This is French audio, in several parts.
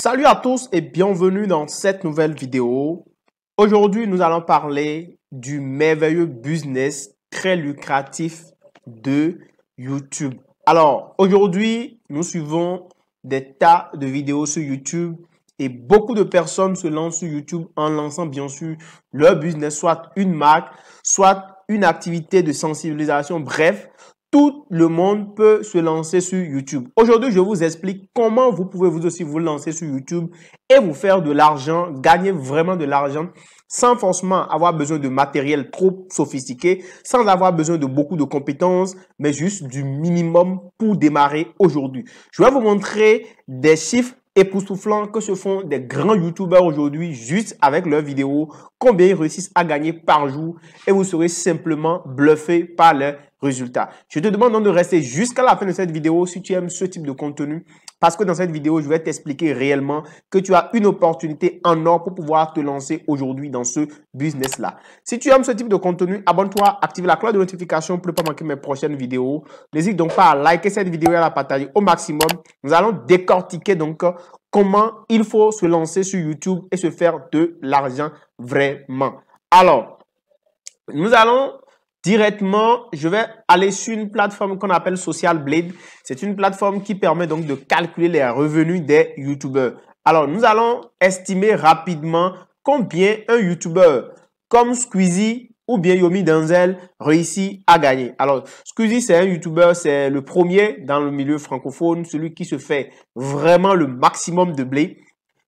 Salut à tous et bienvenue dans cette nouvelle vidéo. Aujourd'hui, nous allons parler du merveilleux business très lucratif de YouTube. Alors, aujourd'hui, nous suivons des tas de vidéos sur YouTube et beaucoup de personnes se lancent sur YouTube en lançant bien sûr leur business, soit une marque, soit une activité de sensibilisation, bref. Tout le monde peut se lancer sur YouTube. Aujourd'hui, je vous explique comment vous pouvez vous aussi vous lancer sur YouTube et vous faire de l'argent, gagner vraiment de l'argent sans forcément avoir besoin de matériel trop sophistiqué, sans avoir besoin de beaucoup de compétences, mais juste du minimum pour démarrer aujourd'hui. Je vais vous montrer des chiffres époustouflants que se font des grands YouTubeurs aujourd'hui juste avec leurs vidéos, combien ils réussissent à gagner par jour et vous serez simplement bluffé par leurs résultats. Je te demande donc de rester jusqu'à la fin de cette vidéo si tu aimes ce type de contenu parce que dans cette vidéo, je vais t'expliquer réellement que tu as une opportunité en or pour pouvoir te lancer aujourd'hui dans ce business-là. Si tu aimes ce type de contenu, abonne-toi, active la cloche de notification pour ne pas manquer mes prochaines vidéos. N'hésite donc pas à liker cette vidéo et à la partager au maximum. Nous allons décortiquer donc comment il faut se lancer sur YouTube et se faire de l'argent vraiment. Alors, nous allons directement, je vais aller sur une plateforme qu'on appelle Social Blade. C'est une plateforme qui permet donc de calculer les revenus des YouTubeurs. Alors, nous allons estimer rapidement combien un YouTuber comme Squeezie ou bien Yomi Denzel réussit à gagner. Alors, Squeezie, c'est un YouTuber, c'est le premier dans le milieu francophone, celui qui se fait vraiment le maximum de blé.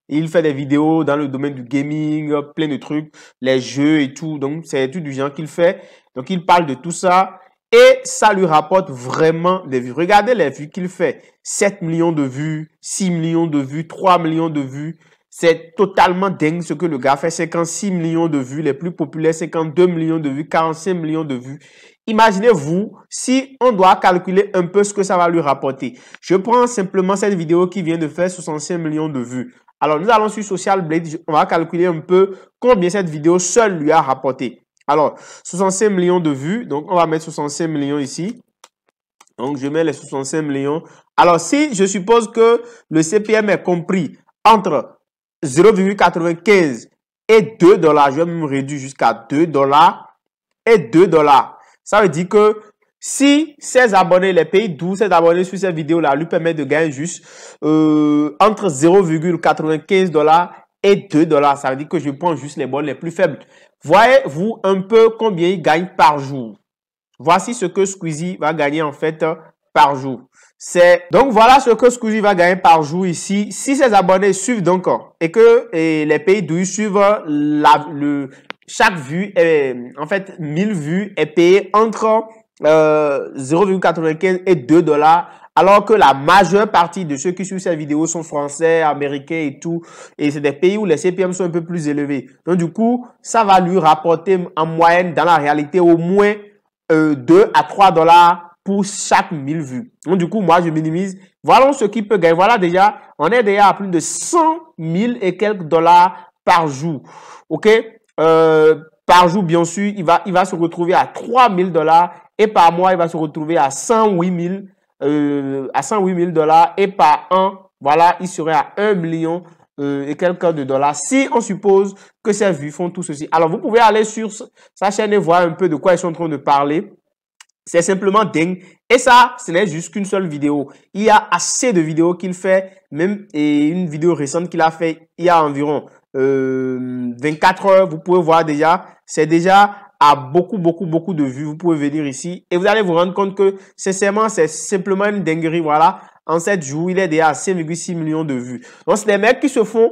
Il fait des vidéos dans le domaine du gaming, plein de trucs, les jeux et tout. Donc, c'est tout du genre qu'il fait. Donc, il parle de tout ça et ça lui rapporte vraiment des vues. Regardez les vues qu'il fait. 7 millions de vues, 6 millions de vues, 3 millions de vues. C'est totalement dingue ce que le gars fait. 56 millions de vues. Les plus populaires, 52 millions de vues, 45 millions de vues. Imaginez-vous si on doit calculer un peu ce que ça va lui rapporter. Je prends simplement cette vidéo qui vient de faire 65 millions de vues. Alors, nous allons sur Social Blade, on va calculer un peu combien cette vidéo seule lui a rapporté. Alors, 65 millions de vues, donc on va mettre 65 millions ici. Donc, je mets les 65 millions. Alors, si je suppose que le CPM est compris entre 0,95 et 2 $, je vais me réduire jusqu'à 2 $ et 2 $. Ça veut dire que si ces abonnés, les pays d'où ces abonnés sur cette vidéo-là lui permettent de gagner juste entre 0,95 $ et 2 $, ça veut dire que je prends juste les bonnes les plus faibles. Voyez-vous un peu combien il gagne par jour? Voici ce que Squeezie va gagner en fait par jour. Donc voilà ce que Squeezie va gagner par jour ici. Si ses abonnés suivent donc et que les pays d'où ils suivent chaque vue est, en fait 1000 vues est payée entre 0,95 et 2 $, alors que la majeure partie de ceux qui suivent cette vidéo sont français, américains et tout, et c'est des pays où les CPM sont un peu plus élevés. Donc du coup, ça va lui rapporter en moyenne dans la réalité au moins 2 à 3 $ pour chaque 1000 vues. Donc du coup, moi je minimise. Voilà ce qu'il peut gagner. Voilà déjà, on est déjà à plus de 100 000 et quelques dollars par jour. Ok? Par jour, bien sûr, il va se retrouver à 3 000 $ et par mois, il va se retrouver à 108 000 $ et par an, voilà, il serait à 1 million et quelques de dollars si on suppose que ces vues font tout ceci. Alors, vous pouvez aller sur sa chaîne et voir un peu de quoi ils sont en train de parler. C'est simplement dingue. Et ça, ce n'est juste qu'une seule vidéo. Il y a assez de vidéos qu'il fait, même et une vidéo récente qu'il a fait il y a environ 24 heures. Vous pouvez voir déjà, c'est déjà à beaucoup de vues. Vous pouvez venir ici et vous allez vous rendre compte que sincèrement, c'est simplement une dinguerie. Voilà, en 7 jours, il est déjà à 5,6 millions de vues. Donc, c'est des mecs qui se font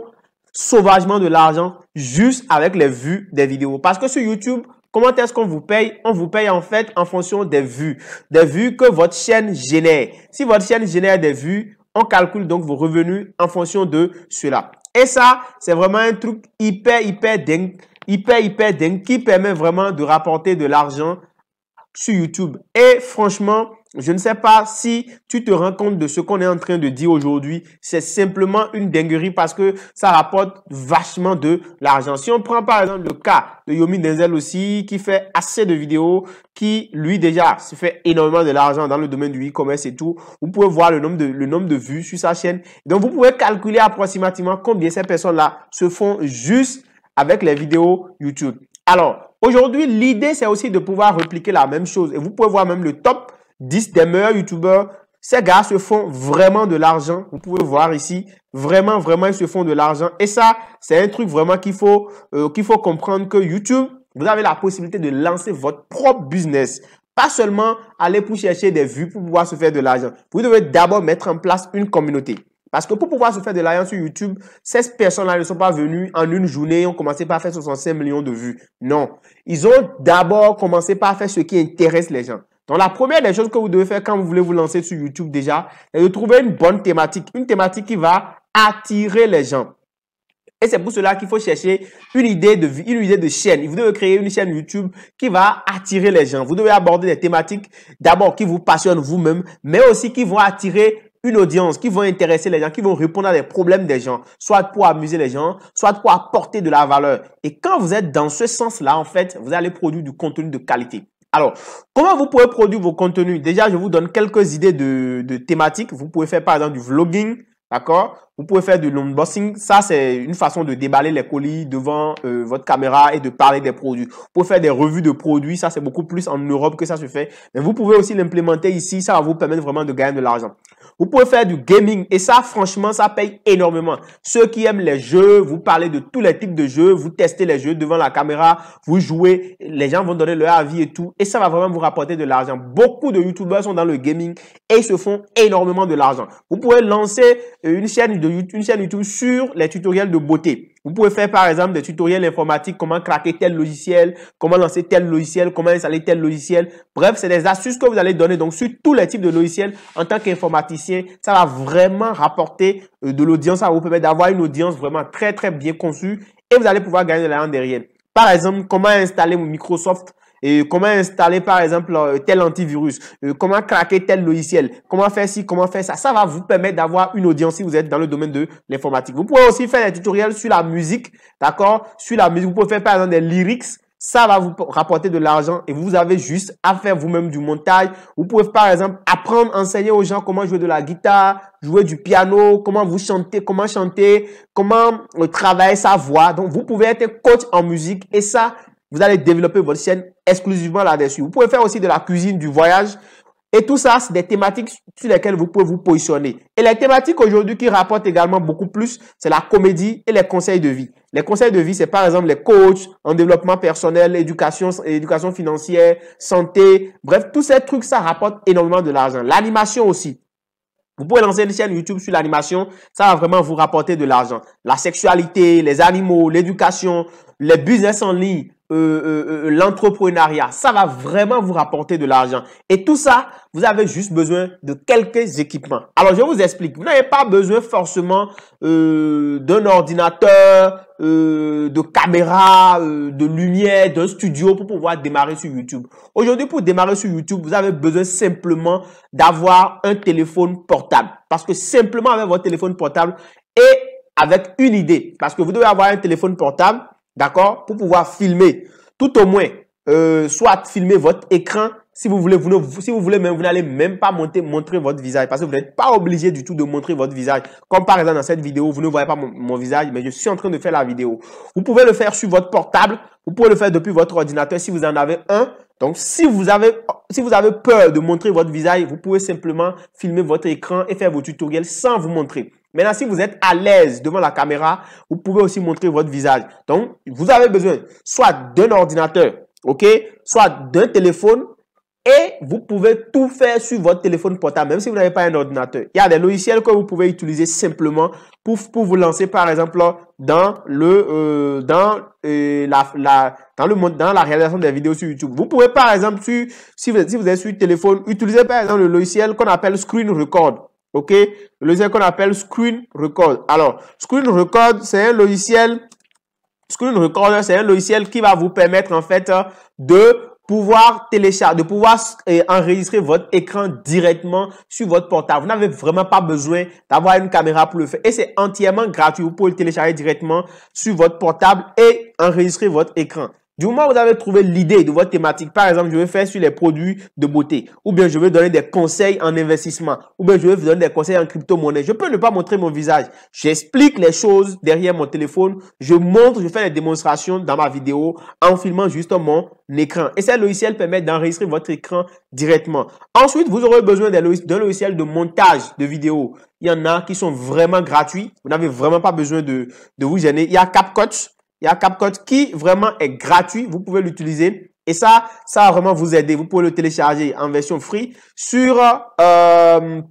sauvagement de l'argent juste avec les vues des vidéos. Parce que sur YouTube, comment est-ce qu'on vous paye? On vous paye en fait en fonction des vues que votre chaîne génère. Si votre chaîne génère des vues, on calcule donc vos revenus en fonction de cela. Et ça, c'est vraiment un truc hyper dingue, qui permet vraiment de rapporter de l'argent sur YouTube. Et franchement, je ne sais pas si tu te rends compte de ce qu'on est en train de dire aujourd'hui. C'est simplement une dinguerie parce que ça rapporte vachement de l'argent. Si on prend par exemple le cas de Yomi Denzel aussi, qui fait assez de vidéos, qui lui déjà se fait énormément de l'argent dans le domaine du e-commerce et tout. Vous pouvez voir le nombre de vues sur sa chaîne. Donc vous pouvez calculer approximativement combien ces personnes-là se font juste avec les vidéos YouTube. Alors, aujourd'hui, l'idée, c'est aussi de pouvoir répliquer la même chose. Et vous pouvez voir même le top 10 des meilleurs YouTubeurs. Ces gars se font vraiment de l'argent. Vous pouvez voir ici, vraiment, ils se font de l'argent. Et ça, c'est un truc vraiment qu'il faut comprendre que YouTube, vous avez la possibilité de lancer votre propre business. Pas seulement aller pour chercher des vues pour pouvoir se faire de l'argent. Vous devez d'abord mettre en place une communauté. Parce que pour pouvoir se faire de l'argent sur YouTube, ces personnes-là ne sont pas venues en une journée et ont commencé par faire 65 millions de vues. Non. Ils ont d'abord commencé par faire ce qui intéresse les gens. Donc, la première des choses que vous devez faire quand vous voulez vous lancer sur YouTube déjà, c'est de trouver une bonne thématique. Une thématique qui va attirer les gens. Et c'est pour cela qu'il faut chercher une idée de chaîne. Vous devez créer une chaîne YouTube qui va attirer les gens. Vous devez aborder des thématiques d'abord qui vous passionnent vous-même, mais aussi qui vont attirer une audience, qui vont intéresser les gens, qui vont répondre à des problèmes des gens, soit pour amuser les gens, soit pour apporter de la valeur. Et quand vous êtes dans ce sens-là, en fait, vous allez produire du contenu de qualité. Alors, comment vous pouvez produire vos contenus? Déjà, je vous donne quelques idées de thématiques. Vous pouvez faire par exemple du vlogging, d'accord? Vous pouvez faire de l'unboxing. Ça, c'est une façon de déballer les colis devant votre caméra et de parler des produits. Vous pouvez faire des revues de produits. Ça, c'est beaucoup plus en Europe que ça se fait. Mais vous pouvez aussi l'implémenter ici. Ça va vous permettre vraiment de gagner de l'argent. Vous pouvez faire du gaming et ça, franchement, ça paye énormément. Ceux qui aiment les jeux, vous parlez de tous les types de jeux, vous testez les jeux devant la caméra, vous jouez, les gens vont donner leur avis et tout et ça va vraiment vous rapporter de l'argent. Beaucoup de YouTubeurs sont dans le gaming et ils se font énormément de l'argent. Vous pouvez lancer une chaîne YouTube sur les tutoriels de beauté. Vous pouvez faire par exemple des tutoriels informatiques, comment craquer tel logiciel, comment lancer tel logiciel, comment installer tel logiciel. Bref, c'est des astuces que vous allez donner donc sur tous les types de logiciels en tant qu'informaticien. Ça va vraiment rapporter de l'audience, ça va vous permettre d'avoir une audience vraiment très bien conçue et vous allez pouvoir gagner de l'argent derrière. Par exemple, comment installer Microsoft et comment installer par exemple tel antivirus, comment craquer tel logiciel, comment faire ci, comment faire ça. Ça va vous permettre d'avoir une audience si vous êtes dans le domaine de l'informatique. Vous pouvez aussi faire des tutoriels sur la musique, d'accord? Sur la musique, vous pouvez faire par exemple des lyrics. Ça va vous rapporter de l'argent et vous avez juste à faire vous-même du montage. Vous pouvez par exemple apprendre, enseigner aux gens comment jouer de la guitare, jouer du piano, comment vous chanter, comment travailler sa voix. Donc, vous pouvez être coach en musique et ça, vous allez développer votre chaîne exclusivement là-dessus. Vous pouvez faire aussi de la cuisine, du voyage. Et tout ça, c'est des thématiques sur lesquelles vous pouvez vous positionner. Et les thématiques aujourd'hui qui rapportent également beaucoup plus, c'est la comédie et les conseils de vie. Les conseils de vie, c'est par exemple les coachs en développement personnel, éducation financière, santé. Bref, tous ces trucs, ça rapporte énormément de l'argent. L'animation aussi. Vous pouvez lancer une chaîne YouTube sur l'animation, ça va vraiment vous rapporter de l'argent. La sexualité, les animaux, l'éducation, les business en ligne, l'entrepreneuriat, ça va vraiment vous rapporter de l'argent. Et tout ça, vous avez juste besoin de quelques équipements. Alors, je vous explique. Vous n'avez pas besoin forcément d'un ordinateur, de caméra, de lumière, d'un studio pour pouvoir démarrer sur YouTube. Aujourd'hui, pour démarrer sur YouTube, vous avez besoin simplement d'avoir un téléphone portable. Parce que simplement avec votre téléphone portable et avec une idée, parce que vous devez avoir un téléphone portable, d'accord, pour pouvoir filmer, tout au moins, soit filmer votre écran. Si vous voulez, même, vous n'allez même pas montrer votre visage parce que vous n'êtes pas obligé du tout de montrer votre visage. Comme par exemple dans cette vidéo, vous ne voyez pas mon visage, mais je suis en train de faire la vidéo. Vous pouvez le faire sur votre portable, vous pouvez le faire depuis votre ordinateur si vous en avez un. Donc, si vous avez peur de montrer votre visage, vous pouvez simplement filmer votre écran et faire vos tutoriels sans vous montrer. Maintenant, si vous êtes à l'aise devant la caméra, vous pouvez aussi montrer votre visage. Donc, vous avez besoin soit d'un ordinateur, ok, soit d'un téléphone. Et vous pouvez tout faire sur votre téléphone portable, même si vous n'avez pas un ordinateur. Il y a des logiciels que vous pouvez utiliser simplement pour vous lancer, par exemple, dans la réalisation des vidéos sur YouTube. Vous pouvez, par exemple, si vous êtes sur téléphone, utiliser, par exemple, le logiciel qu'on appelle Screen Record. OK? Le logiciel qu'on appelle Screen Record. Alors, Screen Record, c'est un logiciel qui va vous permettre, en fait, de pouvoir télécharger, de pouvoir enregistrer votre écran directement sur votre portable. Vous n'avez vraiment pas besoin d'avoir une caméra pour le faire. Et c'est entièrement gratuit. Vous pouvez le télécharger directement sur votre portable et enregistrer votre écran. Du moment où vous avez trouvé l'idée de votre thématique, par exemple, je vais faire sur les produits de beauté, ou bien je vais donner des conseils en investissement, ou bien je vais vous donner des conseils en crypto-monnaie. Je peux ne pas montrer mon visage. J'explique les choses derrière mon téléphone. Je montre, je fais des démonstrations dans ma vidéo en filmant juste mon écran. Et ces logiciels permettent d'enregistrer votre écran directement. Ensuite, vous aurez besoin d'un logiciel de montage de vidéos. Il y en a qui sont vraiment gratuits. Vous n'avez vraiment pas besoin de vous gêner. Il y a CapCut. Il y a CapCut qui vraiment est gratuit. Vous pouvez l'utiliser. Et ça va vraiment vous aider. Vous pouvez le télécharger en version free. Sur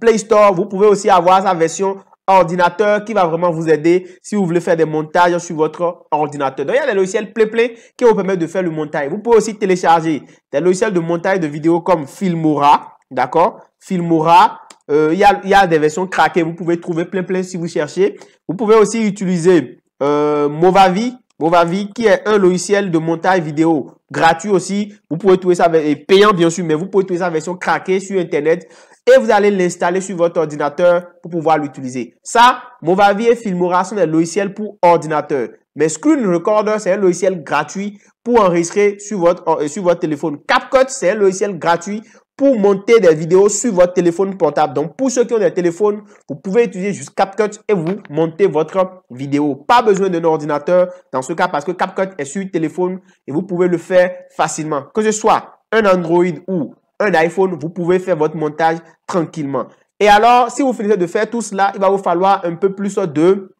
Play Store, vous pouvez aussi avoir sa version ordinateur qui va vraiment vous aider si vous voulez faire des montages sur votre ordinateur. Donc, il y a des logiciels Play qui vous permettent de faire le montage. Vous pouvez aussi télécharger des logiciels de montage de vidéos comme Filmora. D'accord? Filmora. Il y a des versions craquées. Vous pouvez trouver plein si vous cherchez. Vous pouvez aussi utiliser Movavi. Movavi qui est un logiciel de montage vidéo gratuit aussi. Vous pouvez trouver ça, et payant bien sûr, mais vous pouvez trouver sa version craquée sur Internet et vous allez l'installer sur votre ordinateur pour pouvoir l'utiliser. Ça, Movavi et Filmora sont des logiciels pour ordinateur. Mais Screen Recorder, c'est un logiciel gratuit pour enregistrer sur votre téléphone. CapCut, c'est un logiciel gratuit pour monter des vidéos sur votre téléphone portable. Donc, pour ceux qui ont des téléphones, vous pouvez utiliser juste CapCut et vous montez votre vidéo. Pas besoin d'un ordinateur dans ce cas parce que CapCut est sur téléphone et vous pouvez le faire facilement. Que ce soit un Android ou un iPhone, vous pouvez faire votre montage tranquillement. Et alors, si vous finissez de faire tout cela, il va vous falloir un peu plus de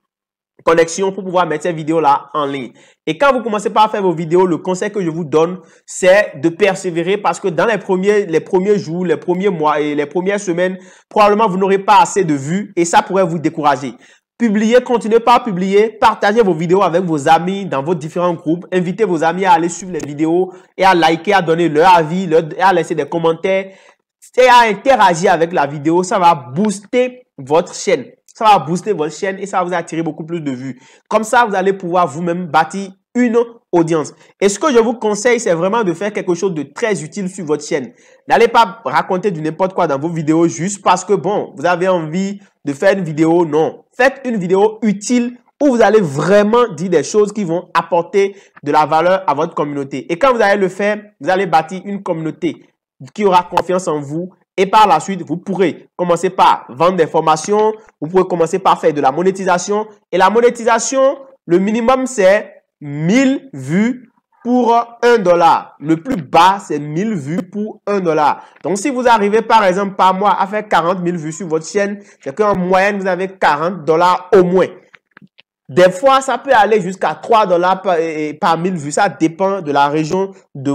connexion pour pouvoir mettre ces vidéos-là en ligne. Et quand vous commencez par faire vos vidéos, le conseil que je vous donne, c'est de persévérer parce que dans les premiers jours, les premiers mois et les premières semaines, probablement vous n'aurez pas assez de vues et ça pourrait vous décourager. Publiez, continuez par publier, partagez vos vidéos avec vos amis dans vos différents groupes, invitez vos amis à aller suivre les vidéos et à liker, à donner leur avis, et à laisser des commentaires et à interagir avec la vidéo. Ça va booster votre chaîne. Ça va booster votre chaîne et ça va vous attirer beaucoup plus de vues. Comme ça, vous allez pouvoir vous-même bâtir une audience. Et ce que je vous conseille, c'est vraiment de faire quelque chose de très utile sur votre chaîne. N'allez pas raconter du n'importe quoi dans vos vidéos juste parce que, bon, vous avez envie de faire une vidéo. Non. Faites une vidéo utile où vous allez vraiment dire des choses qui vont apporter de la valeur à votre communauté. Et quand vous allez le faire, vous allez bâtir une communauté qui aura confiance en vous. Et par la suite, vous pourrez commencer par vendre des formations, vous pourrez commencer par faire de la monétisation. Et la monétisation, le minimum, c'est 1000 vues pour $1. Le plus bas, c'est 1000 vues pour $1. Donc, si vous arrivez, par exemple, par mois à faire 40 000 vues sur votre chaîne, c'est qu'en moyenne, vous avez $40 au moins. Des fois, ça peut aller jusqu'à $3 par 1000 vues. Ça dépend de la région de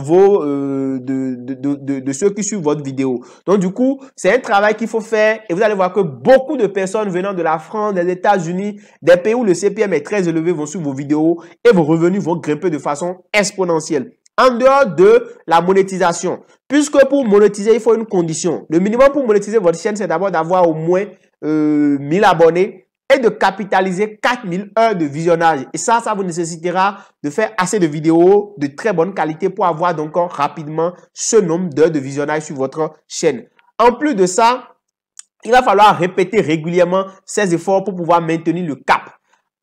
ceux qui suivent votre vidéo. Donc, du coup, c'est un travail qu'il faut faire et vous allez voir que beaucoup de personnes venant de la France, des États-Unis, des pays où le CPM est très élevé vont suivre vos vidéos et vos revenus vont grimper de façon exponentielle. En dehors de la monétisation, puisque pour monétiser, il faut une condition. Le minimum pour monétiser votre chaîne, c'est d'abord d'avoir au moins 1000 abonnés. Et de capitaliser 4000 heures de visionnage. Et ça vous nécessitera de faire assez de vidéos de très bonne qualité pour avoir donc rapidement ce nombre d'heures de visionnage sur votre chaîne. En plus de ça, il va falloir répéter régulièrement ces efforts pour pouvoir maintenir le cap.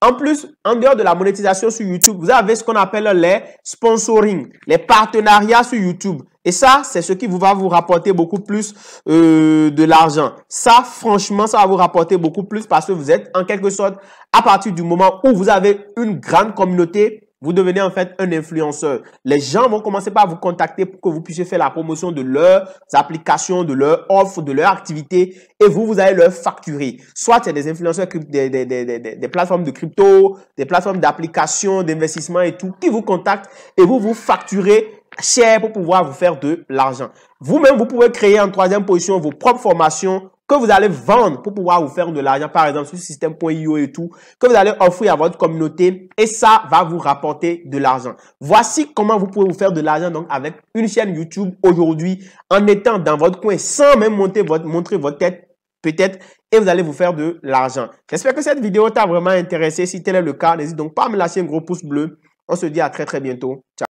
En plus, en dehors de la monétisation sur YouTube, vous avez ce qu'on appelle les sponsoring, les partenariats sur YouTube. Et ça, c'est ce qui va vous rapporter beaucoup plus de l'argent. Ça, franchement, ça va vous rapporter beaucoup plus parce que vous êtes en quelque sorte, à partir du moment où vous avez une grande communauté, vous devenez en fait un influenceur. Les gens vont commencer par vous contacter pour que vous puissiez faire la promotion de leurs applications, de leurs offres, de leurs activités et vous allez leur facturer. Soit c'est des influenceurs, des plateformes de crypto, des plateformes d'applications, d'investissement et tout qui vous contactent et vous facturez cher pour pouvoir vous faire de l'argent. Vous-même, vous pouvez créer en troisième position vos propres formations que vous allez vendre pour pouvoir vous faire de l'argent, par exemple sur système.io et tout, que vous allez offrir à votre communauté et ça va vous rapporter de l'argent. Voici comment vous pouvez vous faire de l'argent donc avec une chaîne YouTube aujourd'hui en étant dans votre coin sans même montrer votre tête peut-être et vous allez vous faire de l'argent. J'espère que cette vidéo t'a vraiment intéressé. Si tel est le cas, n'hésite donc pas à me lâcher un gros pouce bleu. On se dit à très bientôt. Ciao.